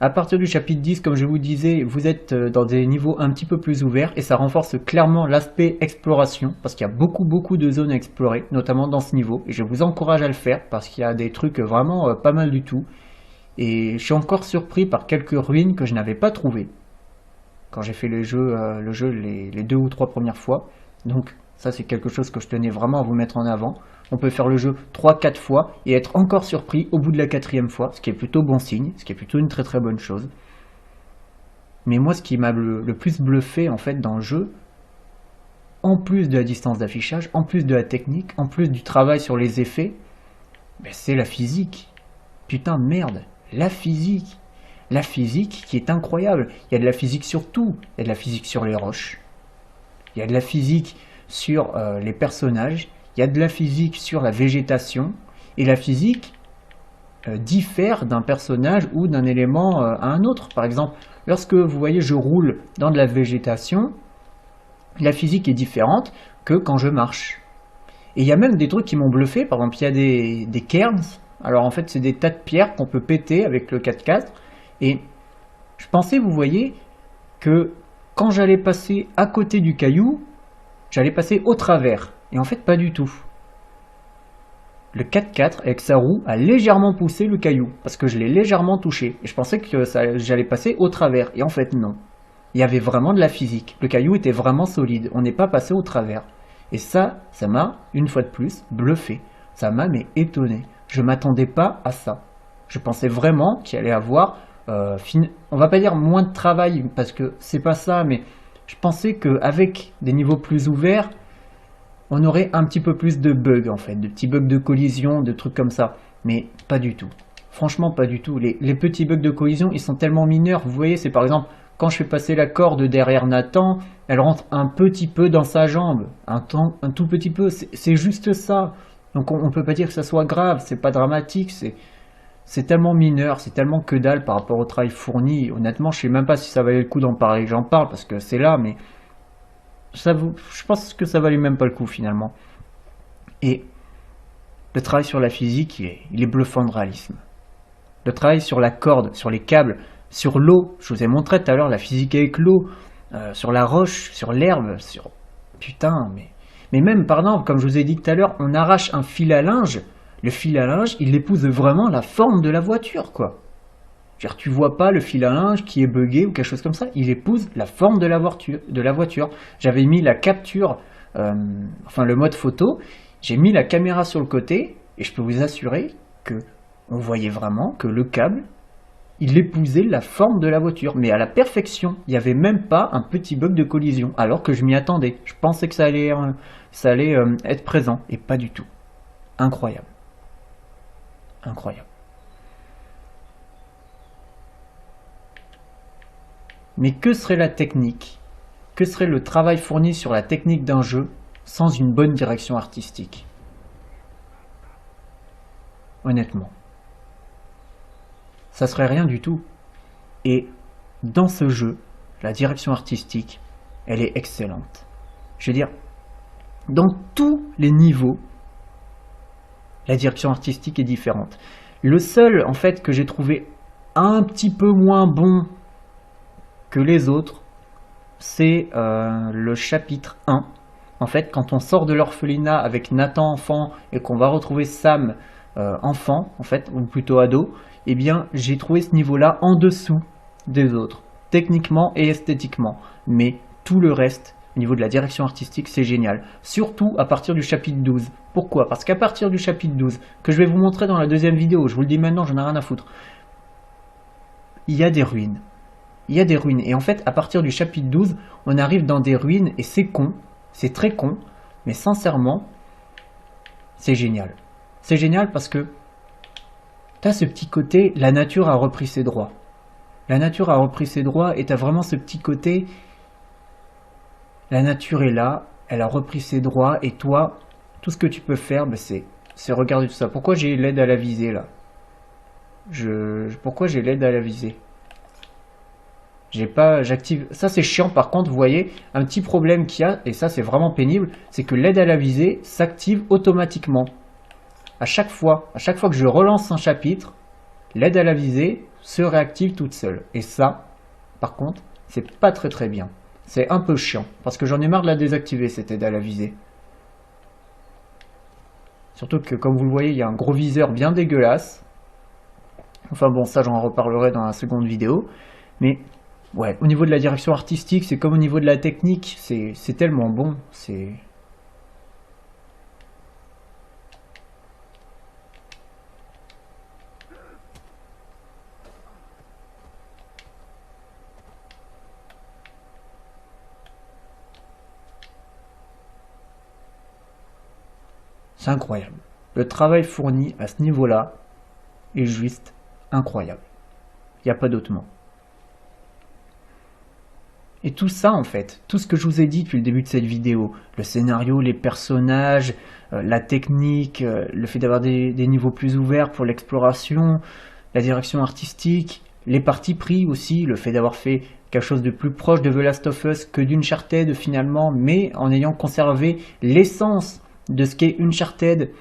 À partir du chapitre 10, comme je vous disais, vous êtes dans des niveaux un petit peu plus ouverts et ça renforce clairement l'aspect exploration parce qu'il y a beaucoup de zones à explorer, notamment dans ce niveau. Et je vous encourage à le faire parce qu'il y a des trucs vraiment pas mal du tout. Et je suis encore surpris par quelques ruines que je n'avais pas trouvées quand j'ai fait le jeu les 2 ou 3 premières fois. Donc ça c'est quelque chose que je tenais vraiment à vous mettre en avant. On peut faire le jeu 3-4 fois et être encore surpris au bout de la 4e fois, ce qui est plutôt bon signe, ce qui est plutôt une très bonne chose. Mais moi ce qui m'a le plus bluffé en fait dans le jeu, en plus de la distance d'affichage, en plus de la technique, en plus du travail sur les effets, ben c'est la physique. Putain de merde, la physique. La physique qui est incroyable. Il y a de la physique sur tout. Il y a de la physique sur les roches. Il y a de la physique sur les personnages. Il y a de la physique sur la végétation. Et la physique diffère d'un personnage ou d'un élément à un autre. Par exemple, lorsque vous voyez je roule dans de la végétation, la physique est différente que quand je marche. Et il y a même des trucs qui m'ont bluffé. Par exemple, il y a des cairns. Alors en fait, c'est des tas de pierres qu'on peut péter avec le 4x4. Et je pensais, vous voyez, que quand j'allais passer à côté du caillou, j'allais passer au travers. Et en fait, pas du tout. Le 4x4, avec sa roue, a légèrement poussé le caillou. Parce que je l'ai légèrement touché. Et je pensais que j'allais passer au travers. Et en fait, non. Il y avait vraiment de la physique. Le caillou était vraiment solide. On n'est pas passé au travers. Et ça m'a, une fois de plus, bluffé. Ça m'a, mais étonné. Je m'attendais pas à ça. Je pensais vraiment qu'il allait avoir... on va pas dire moins de travail parce que c'est pas ça, mais je pensais qu'avec des niveaux plus ouverts, on aurait un petit peu plus de bugs en fait, de petits bugs de collision, de trucs comme ça, mais pas du tout. Franchement, pas du tout. Les petits bugs de collision, ils sont tellement mineurs. Vous voyez, c'est par exemple quand je fais passer la corde derrière Nathan, elle rentre un petit peu dans sa jambe, un tout petit peu. C'est juste ça. Donc on peut pas dire que ça soit grave. C'est pas dramatique. C'est tellement mineur, c'est tellement que dalle par rapport au travail fourni. Honnêtement, je sais même pas si ça valait le coup d'en parler. J'en parle parce que c'est là, mais je pense que ça valait même pas le coup finalement. Et le travail sur la physique, il est bluffant de réalisme. Le travail sur la corde, sur les câbles, sur l'eau. Je vous ai montré tout à l'heure la physique avec l'eau, sur la roche, sur l'herbe, sur... Putain, mais même, pardon, comme je vous ai dit tout à l'heure, on arrache un fil à linge. Le fil à linge, il épouse vraiment la forme de la voiture, quoi. C'est-à-dire, tu vois pas le fil à linge qui est buggé ou quelque chose comme ça. Il épouse la forme de la voiture. J'avais mis la capture, enfin le mode photo. J'ai mis la caméra sur le côté et je peux vous assurer que on voyait vraiment que le câble, il épousait la forme de la voiture, mais à la perfection. Il n'y avait même pas un petit bug de collision, alors que je m'y attendais. Je pensais que ça allait être présent et pas du tout. Incroyable. Incroyable. Mais que serait la technique? Que serait le travail fourni sur la technique d'un jeu sans une bonne direction artistique? Honnêtement. Ça serait rien du tout. Et dans ce jeu, la direction artistique, elle est excellente. Je veux dire, dans tous les niveaux, la direction artistique est différente. Le seul, en fait, que j'ai trouvé un petit peu moins bon que les autres, c'est le chapitre 1. En fait, quand on sort de l'orphelinat avec Nathan enfant et qu'on va retrouver Sam enfant, en fait, ou plutôt ado, eh bien, j'ai trouvé ce niveau-là en dessous des autres, techniquement et esthétiquement. Mais tout le reste, au niveau de la direction artistique, c'est génial. Surtout à partir du chapitre 12. Pourquoi? Parce qu'à partir du chapitre 12, que je vais vous montrer dans la deuxième vidéo, je vous le dis maintenant, j'en ai rien à foutre, il y a des ruines. il y a des ruines. Et en fait, à partir du chapitre 12, on arrive dans des ruines et c'est con, c'est très con, mais sincèrement, c'est génial. C'est génial parce que tu as ce petit côté, la nature a repris ses droits. La nature a repris ses droits et tu as vraiment ce petit côté, la nature est là, elle a repris ses droits et toi, tout ce que tu peux faire, ben c'est regarder tout ça. Pourquoi j'ai l'aide à la visée là? Pourquoi j'ai l'aide à la visée? J'active. Ça c'est chiant par contre, vous voyez, un petit problème qu'il y a, et ça c'est vraiment pénible, c'est que l'aide à la visée s'active automatiquement. À chaque fois que je relance un chapitre, l'aide à la visée se réactive toute seule. Et ça, par contre, c'est pas très bien. C'est un peu chiant, parce que j'en ai marre de la désactiver cette aide à la visée. Surtout que comme vous le voyez, il y a un gros viseur bien dégueulasse. Enfin bon, ça j'en reparlerai dans la seconde vidéo. Mais ouais, au niveau de la direction artistique, c'est comme au niveau de la technique, c'est tellement bon, c'est incroyable. Le travail fourni à ce niveau-là est juste incroyable. Il n'y a pas d'autre mot. Et tout ça en fait, tout ce que je vous ai dit depuis le début de cette vidéo, le scénario, les personnages, la technique, le fait d'avoir des niveaux plus ouverts pour l'exploration, la direction artistique, les partis pris aussi, le fait d'avoir fait quelque chose de plus proche de The Last of Us que d'Uncharted finalement, mais en ayant conservé l'essence de ce qu'est Uncharted,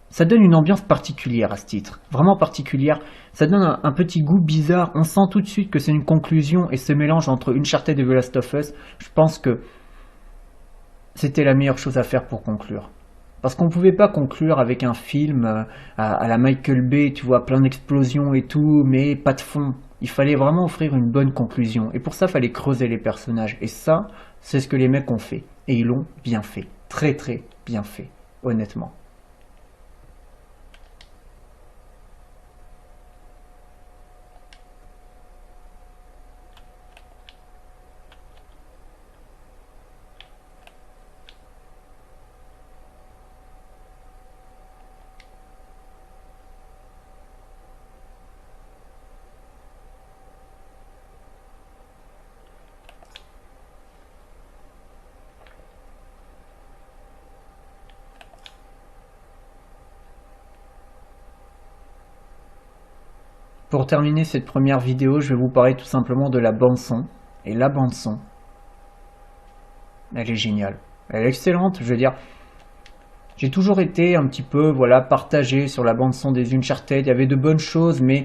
ça donne une ambiance particulière à ce titre, vraiment particulière. Ça donne un petit goût bizarre, on sent tout de suite que c'est une conclusion et ce mélange entre Uncharted et The Last of Us, je pense que c'était la meilleure chose à faire pour conclure. Parce qu'on ne pouvait pas conclure avec un film à la Michael Bay, tu vois, plein d'explosions et tout, mais pas de fond. Il fallait vraiment offrir une bonne conclusion. Et pour ça, il fallait creuser les personnages. Et ça, c'est ce que les mecs ont fait. Et ils l'ont bien fait. Très bien fait, honnêtement. Pour terminer cette première vidéo, je vais vous parler tout simplement de la bande-son. Et la bande-son, elle est géniale. Elle est excellente, je veux dire. J'ai toujours été un petit peu voilà, partagé sur la bande-son des Uncharted. Il y avait de bonnes choses, mais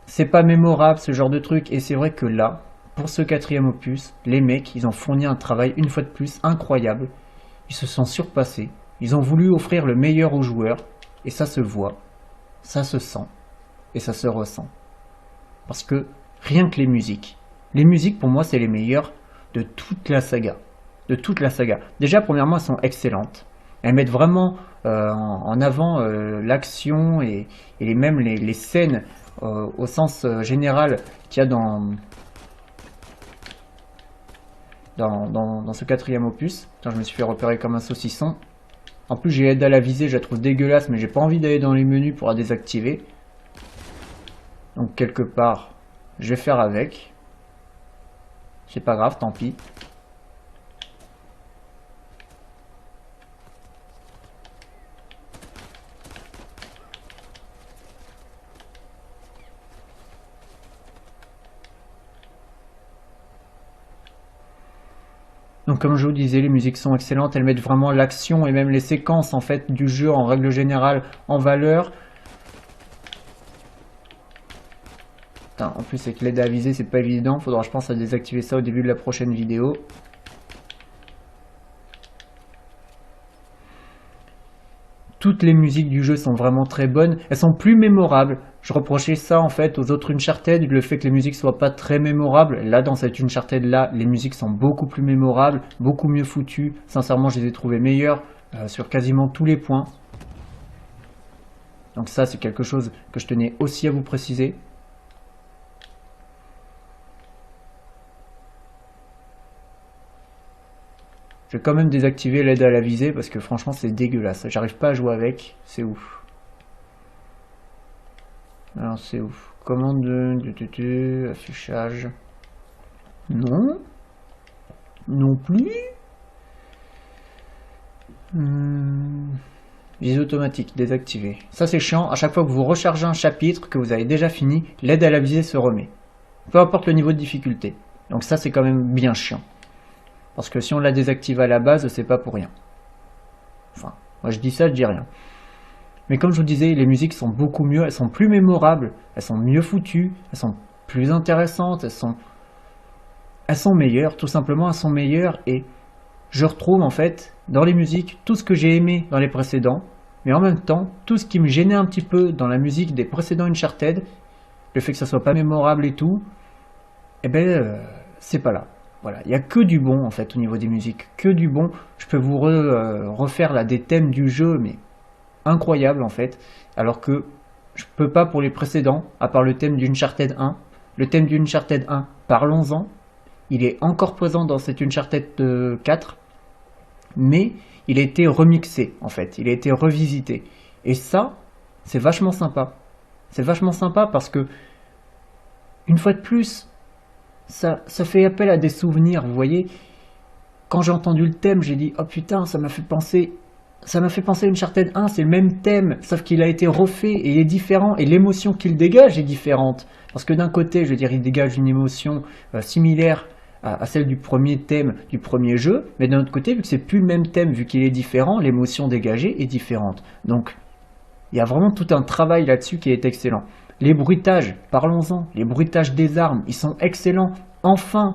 c'est pas mémorable ce genre de truc. Et c'est vrai que là, pour ce 4e opus, les mecs, ils ont fourni un travail une fois de plus incroyable. Ils se sont surpassés. Ils ont voulu offrir le meilleur aux joueurs. Et ça se voit, ça se sent. Et ça se ressent. Parce que rien que les musiques pour moi c'est les meilleures de toute la saga. De toute la saga. Déjà premièrement elles sont excellentes. Elles mettent vraiment en avant l'action et même les scènes au sens général qu'il y a dans ce 4e opus. Putain, je me suis fait repérer comme un saucisson. En plus j'ai aide à la visée, je la trouve dégueulasse mais j'ai pas envie d'aller dans les menus pour la désactiver. Donc quelque part, je vais faire avec. C'est pas grave, tant pis. Donc comme je vous disais, les musiques sont excellentes, elles mettent vraiment l'action et même les séquences en fait du jeu en règle générale en valeur. Putain, en plus avec l'aide à viser c'est pas évident, faudra je pense à désactiver ça au début de la prochaine vidéo. Toutes les musiques du jeu sont vraiment très bonnes, elles sont plus mémorables. Je reprochais ça en fait aux autres Uncharted, le fait que les musiques soient pas très mémorables. Là dans cette Uncharted là, les musiques sont beaucoup plus mémorables, beaucoup mieux foutues. Sincèrement je les ai trouvées meilleures sur quasiment tous les points. Donc ça c'est quelque chose que je tenais aussi à vous préciser. Je vais quand même désactiver l'aide à la visée parce que franchement c'est dégueulasse. J'arrive pas à jouer avec, c'est ouf. Alors c'est ouf. Commande de affichage. Non. Non plus. Visée automatique, désactivé. Ça c'est chiant, à chaque fois que vous rechargez un chapitre que vous avez déjà fini, l'aide à la visée se remet. Peu importe le niveau de difficulté. Donc ça c'est quand même bien chiant. Parce que si on l'a désactivé à la base, c'est pas pour rien. Enfin, moi je dis ça, je dis rien. Mais comme je vous disais, les musiques sont beaucoup mieux, elles sont plus mémorables, elles sont mieux foutues, elles sont plus intéressantes, elles sont meilleures, tout simplement elles sont meilleures et je retrouve en fait dans les musiques tout ce que j'ai aimé dans les précédents, mais en même temps tout ce qui me gênait un petit peu dans la musique des précédents Uncharted, le fait que ça soit pas mémorable et tout, eh ben c'est pas là. Voilà, il n'y a que du bon en fait au niveau des musiques, que du bon. Je peux vous refaire là des thèmes du jeu, mais incroyables en fait, alors que je peux pas pour les précédents, à part le thème d'Uncharted 1. Le thème d'Uncharted 1, parlons-en, il est encore présent dans cette Uncharted 4, mais il a été remixé en fait, il a été revisité. Et ça, c'est vachement sympa. C'est vachement sympa parce que, une fois de plus, ça fait appel à des souvenirs, vous voyez. Quand j'ai entendu le thème, j'ai dit « Oh putain, ça m'a fait penser à Uncharted 1, c'est le même thème, sauf qu'il a été refait et il est différent, et l'émotion qu'il dégage est différente. » Parce que d'un côté, je veux dire, il dégage une émotion similaire à celle du premier thème du premier jeu, mais d'un autre côté, vu que c'est plus le même thème, vu qu'il est différent, l'émotion dégagée est différente. Donc, il y a vraiment tout un travail là-dessus qui est excellent. Les bruitages, parlons-en, les bruitages des armes, ils sont excellents. Enfin,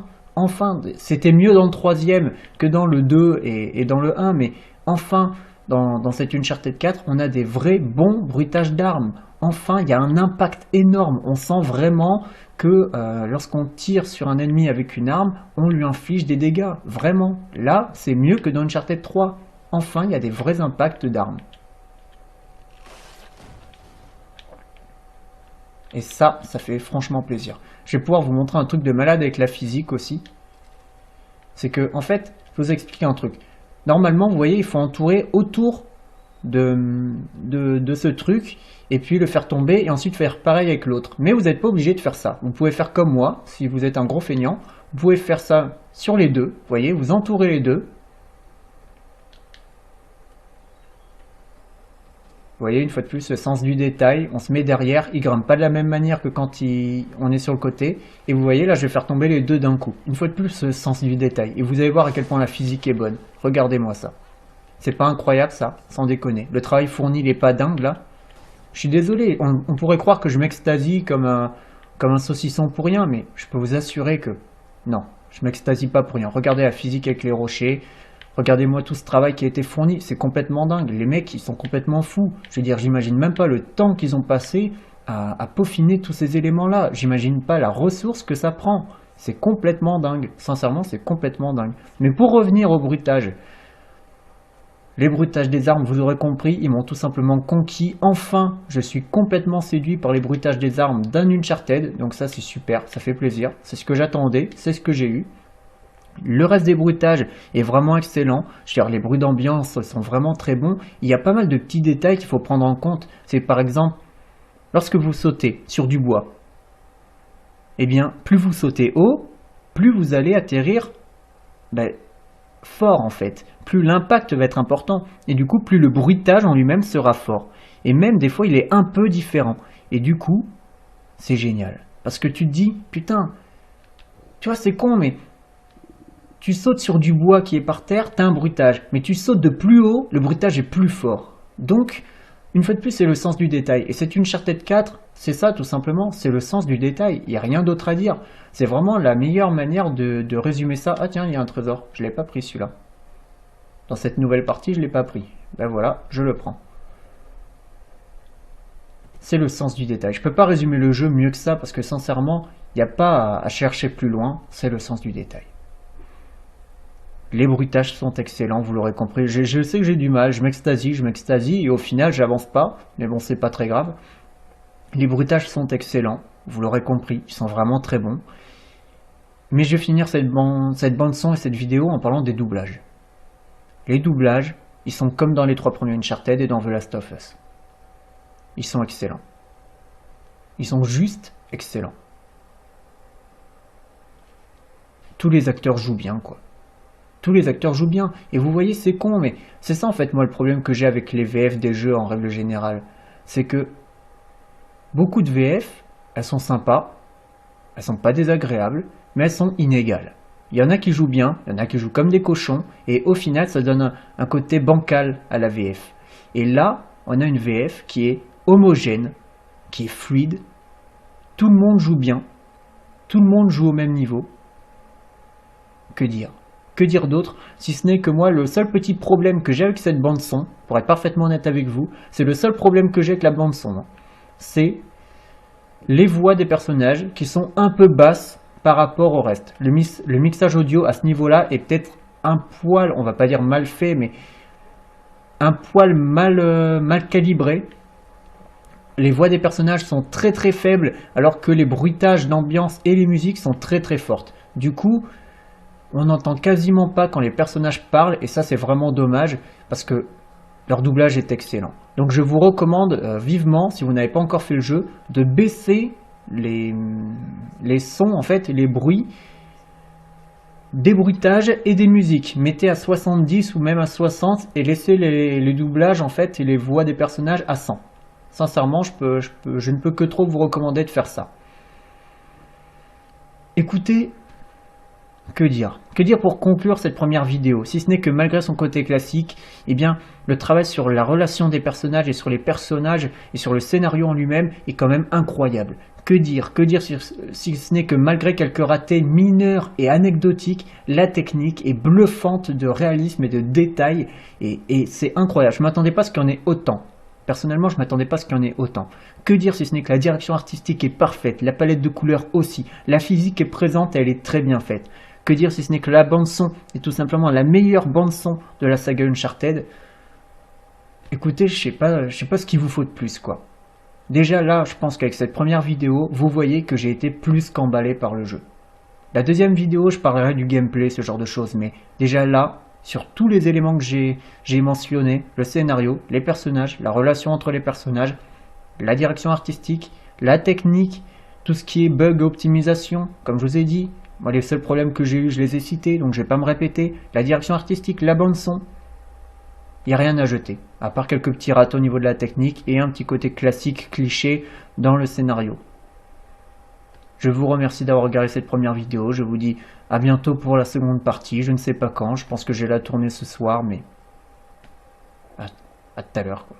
c'était mieux dans le troisième que dans le 2 et dans le 1, mais enfin, dans cette Uncharted 4, on a des vrais bons bruitages d'armes. Enfin, il y a un impact énorme. On sent vraiment que lorsqu'on tire sur un ennemi avec une arme, on lui inflige des dégâts. Vraiment, là, c'est mieux que dans Uncharted 3. Enfin, il y a des vrais impacts d'armes. Et ça fait franchement plaisir. Je vais pouvoir vous montrer un truc de malade avec la physique aussi. C'est que, en fait, je vais vous expliquer un truc. Normalement, vous voyez, il faut entourer autour de ce truc et puis le faire tomber et ensuite faire pareil avec l'autre. Mais vous n'êtes pas obligé de faire ça. Vous pouvez faire comme moi, si vous êtes un gros feignant. Vous pouvez faire ça sur les deux. Vous voyez, vous entourez les deux. Vous voyez, une fois de plus, le sens du détail, on se met derrière, il grimpe pas de la même manière que quand on est sur le côté. Et vous voyez, là, je vais faire tomber les deux d'un coup. Une fois de plus, le sens du détail. Et vous allez voir à quel point la physique est bonne. Regardez-moi ça. C'est pas incroyable, ça, sans déconner. Le travail fourni, il est pas dingue, là. Je suis désolé, on pourrait croire que je m'extasie comme un saucisson pour rien, mais je peux vous assurer que non, je m'extasie pas pour rien. Regardez la physique avec les rochers. Regardez-moi tout ce travail qui a été fourni, c'est complètement dingue. Les mecs, ils sont complètement fous. Je veux dire, j'imagine même pas le temps qu'ils ont passé à peaufiner tous ces éléments-là. J'imagine pas la ressource que ça prend. C'est complètement dingue. Sincèrement, c'est complètement dingue. Mais pour revenir au bruitage, les bruitages des armes, vous aurez compris, ils m'ont tout simplement conquis. Enfin, je suis complètement séduit par les bruitages des armes d'un Uncharted. Donc ça, c'est super, ça fait plaisir. C'est ce que j'attendais, c'est ce que j'ai eu. Le reste des bruitages est vraiment excellent. Je veux dire, les bruits d'ambiance sont vraiment très bons. Il y a pas mal de petits détails qu'il faut prendre en compte. C'est par exemple, lorsque vous sautez sur du bois, eh bien, plus vous sautez haut, plus vous allez atterrir fort en fait. Plus l'impact va être important. Et du coup, plus le bruitage en lui-même sera fort. Et même des fois, il est un peu différent. Et du coup, c'est génial. Parce que tu te dis, putain, tu vois, c'est con, mais tu sautes sur du bois qui est par terre, t'as un bruitage. Mais tu sautes de plus haut, le bruitage est plus fort. Donc, une fois de plus, c'est le sens du détail. Et c'est Uncharted 4, c'est ça tout simplement, c'est le sens du détail. Il n'y a rien d'autre à dire. C'est vraiment la meilleure manière de résumer ça. Ah tiens, il y a un trésor. Je ne l'ai pas pris celui-là. Dans cette nouvelle partie, je ne l'ai pas pris. Ben voilà, je le prends. C'est le sens du détail. Je ne peux pas résumer le jeu mieux que ça parce que sincèrement, il n'y a pas à chercher plus loin. C'est le sens du détail. Les bruitages sont excellents, vous l'aurez compris. Je sais que j'ai du mal, je m'extasie, et au final, j'avance pas. Mais bon, c'est pas très grave. Les bruitages sont excellents, vous l'aurez compris, ils sont vraiment très bons. Mais je vais finir cette bande son et cette vidéo en parlant des doublages. les doublages, ils sont comme dans les 3 premiers Uncharted et dans The Last of Us. Ils sont excellents. Ils sont juste excellents. Tous les acteurs jouent bien, quoi. Tous les acteurs jouent bien. Et vous voyez, c'est con, mais c'est ça en fait, moi, le problème que j'ai avec les VF des jeux en règle générale. C'est que beaucoup de VF, elles sont sympas, elles sont pas désagréables, mais elles sont inégales. Il y en a qui jouent bien, il y en a qui jouent comme des cochons, et au final, ça donne un côté bancal à la VF. Et là, on a une VF qui est homogène, qui est fluide, tout le monde joue bien, tout le monde joue au même niveau. Que dire? Que dire d'autre, si ce n'est que moi, le seul petit problème que j'ai avec cette bande-son, pour être parfaitement honnête avec vous, c'est le seul problème que j'ai avec la bande-son, c'est les voix des personnages qui sont un peu basses par rapport au reste. Le mixage audio à ce niveau-là est peut-être un poil, on va pas dire mal fait, mais un poil mal calibré. Les voix des personnages sont très très faibles, alors que les bruitages d'ambiance et les musiques sont très très fortes. Du coup, on n'entend quasiment pas quand les personnages parlent, et ça c'est vraiment dommage, parce que leur doublage est excellent. Donc je vous recommande vivement, si vous n'avez pas encore fait le jeu, de baisser les sons, en fait, les bruits des bruitages et des musiques. Mettez à 70 ou même à 60 et laissez les doublages en fait et les voix des personnages à 100. Sincèrement, je ne peux que trop vous recommander de faire ça. Écoutez, que dire? Que dire pour conclure cette première vidéo? Si ce n'est que malgré son côté classique, eh bien, le travail sur la relation des personnages et sur les personnages et sur le scénario en lui-même est quand même incroyable. Que dire? Que dire si ce n'est que malgré quelques ratés mineurs et anecdotiques, la technique est bluffante de réalisme et de détails et c'est incroyable. Je ne m'attendais pas à ce qu'il y en ait autant. Personnellement, je ne m'attendais pas à ce qu'il y en ait autant. Que dire si ce n'est que la direction artistique est parfaite, la palette de couleurs aussi, la physique est présente et elle est très bien faite. Que dire si ce n'est que la bande-son est tout simplement la meilleure bande-son de la saga Uncharted. Écoutez, je sais pas ce qu'il vous faut de plus, quoi. Déjà là, je pense qu'avec cette première vidéo, vous voyez que j'ai été plus qu'emballé par le jeu. La deuxième vidéo, je parlerai du gameplay, ce genre de choses, mais déjà là, sur tous les éléments que j'ai mentionnés, le scénario, les personnages, la relation entre les personnages, la direction artistique, la technique, tout ce qui est bug, optimisation, comme je vous ai dit, moi les seuls problèmes que j'ai eu, je les ai cités, donc je vais pas me répéter, la direction artistique, la bande son, il n'y a rien à jeter, à part quelques petits ratés au niveau de la technique et un petit côté classique, cliché dans le scénario. Je vous remercie d'avoir regardé cette première vidéo, je vous dis à bientôt pour la seconde partie, je ne sais pas quand, je pense que je vais la tourner ce soir, mais à tout à l'heure, quoi.